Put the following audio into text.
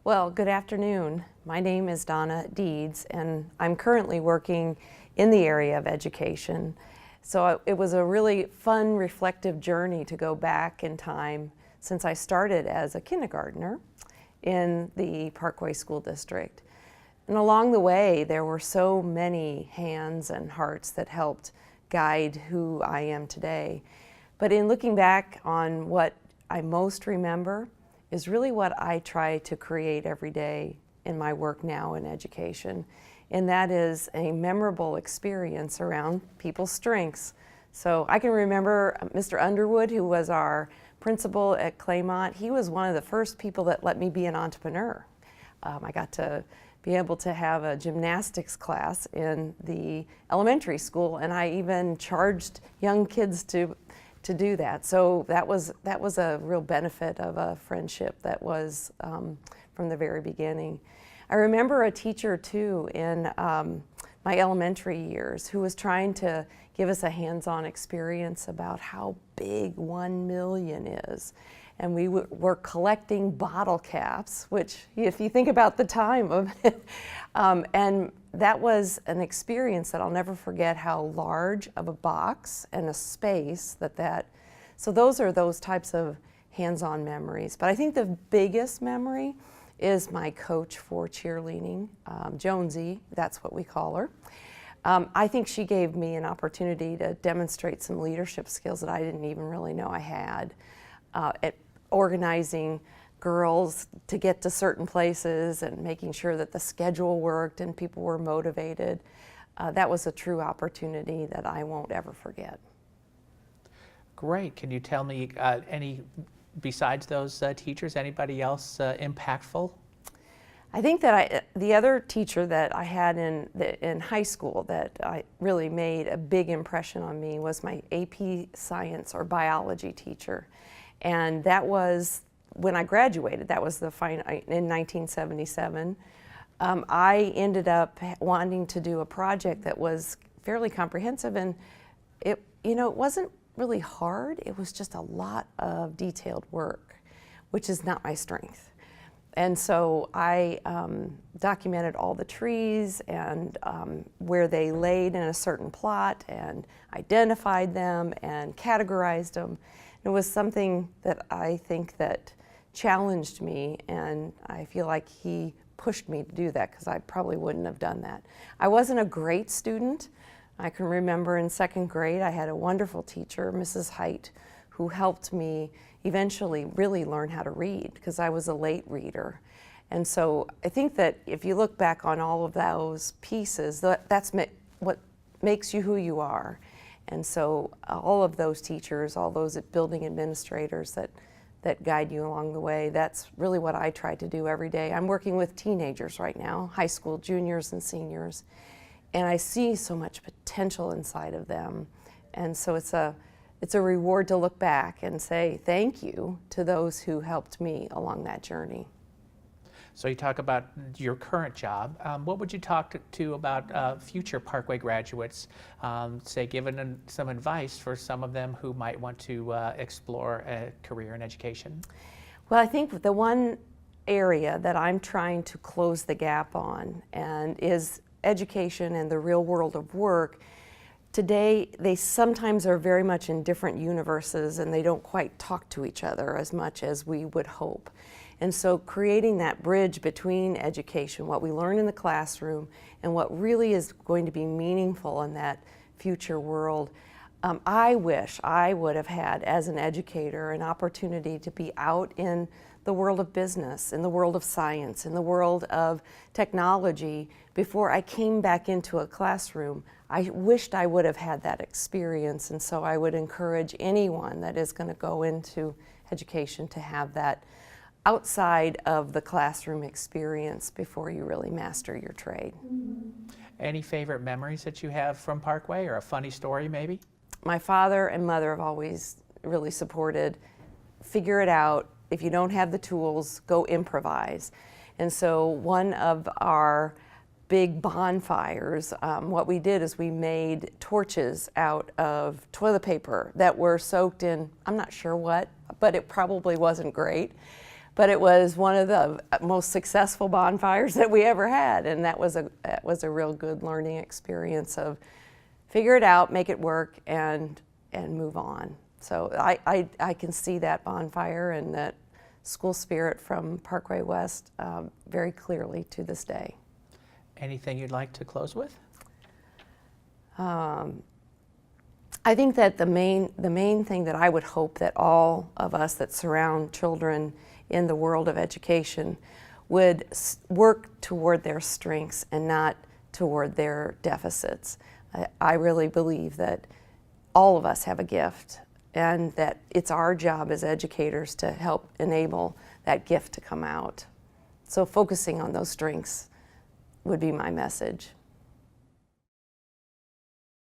Well, good afternoon. My name is Donna Deeds, and I'm currently working in the area of education. So it was a really fun, reflective journey to go back in time since I started as a kindergartner in the Parkway School District. And along the way, there were so many hands and hearts that helped guide who I am today. But in looking back on what I most remember is really what I try to create every day in my work now in education. And that is a memorable experience around people's strengths. So I can remember Mr. Underwood, who was our principal at Claymont. He was one of the first people that let me be an entrepreneur. I got to be able to have a gymnastics class in the elementary school, and I even charged young kids to do that. So that was a real benefit of a friendship that was from the very beginning. I remember a teacher too in my elementary years who was trying to give us a hands-on experience about how big 1 million is. And we were collecting bottle caps, which if you think about the time of it, and that was an experience that I'll never forget, how large of a box and a space so those are those types of hands-on memories. But I think the biggest memory is my coach for cheerleading, Jonesy, that's what we call her. I think she gave me an opportunity to demonstrate some leadership skills that I didn't even really know I had. At organizing girls to get to certain places and making sure that the schedule worked and people were motivated. That was a true opportunity that I won't ever forget. Great. Can you tell me besides those teachers, anybody else impactful? I think that the other teacher that I had in high school that really made a big impression on me was my AP Science or Biology teacher. And that was when I graduated. That was in 1977. I ended up wanting to do a project that was fairly comprehensive, and it wasn't really hard. It was just a lot of detailed work, which is not my strength. And so I documented all the trees and where they laid in a certain plot and identified them and categorized them. It was something that I think that challenged me, and I feel like he pushed me to do that because I probably wouldn't have done that. I wasn't a great student. I can remember in second grade I had a wonderful teacher, Mrs. Height, who helped me eventually really learn how to read because I was a late reader. And so I think that if you look back on all of those pieces, that's what makes you who you are. And so all of those teachers, all those building administrators that guide you along the way, that's really what I try to do every day. I'm working with teenagers right now, high school juniors and seniors, and I see so much potential inside of them. And so it's a reward to look back and say thank you to those who helped me along that journey. So you talk about your current job. What would you talk to about future Parkway graduates, say given some advice for some of them who might want to explore a career in education? Well, I think the one area that I'm trying to close the gap on is education and the real world of work. Today, they sometimes are very much in different universes and they don't quite talk to each other as much as we would hope. And so creating that bridge between education, what we learn in the classroom, and what really is going to be meaningful in that future world. I wish I would have had, as an educator, an opportunity to be out in the world of business, in the world of science, in the world of technology before I came back into a classroom. I wished I would have had that experience, and so I would encourage anyone that is going to go into education to have that outside of the classroom experience before you really master your trade. Any favorite memories that you have from Parkway, or a funny story maybe? My father and mother have always really supported, figure it out. If you don't have the tools, go improvise. And so one of our big bonfires, what we did is we made torches out of toilet paper that were soaked in, I'm not sure what, but it probably wasn't great. but it was one of the most successful bonfires that we ever had, and that was a real good learning experience of figure it out, make it work, and move on. So I can see that bonfire and that school spirit from Parkway West very clearly to this day. Anything you'd like to close with? I think that the main thing that I would hope that all of us that surround children in the world of education would work toward their strengths and not toward their deficits. I really believe that all of us have a gift, and that it's our job as educators to help enable that gift to come out. So focusing on those strengths would be my message.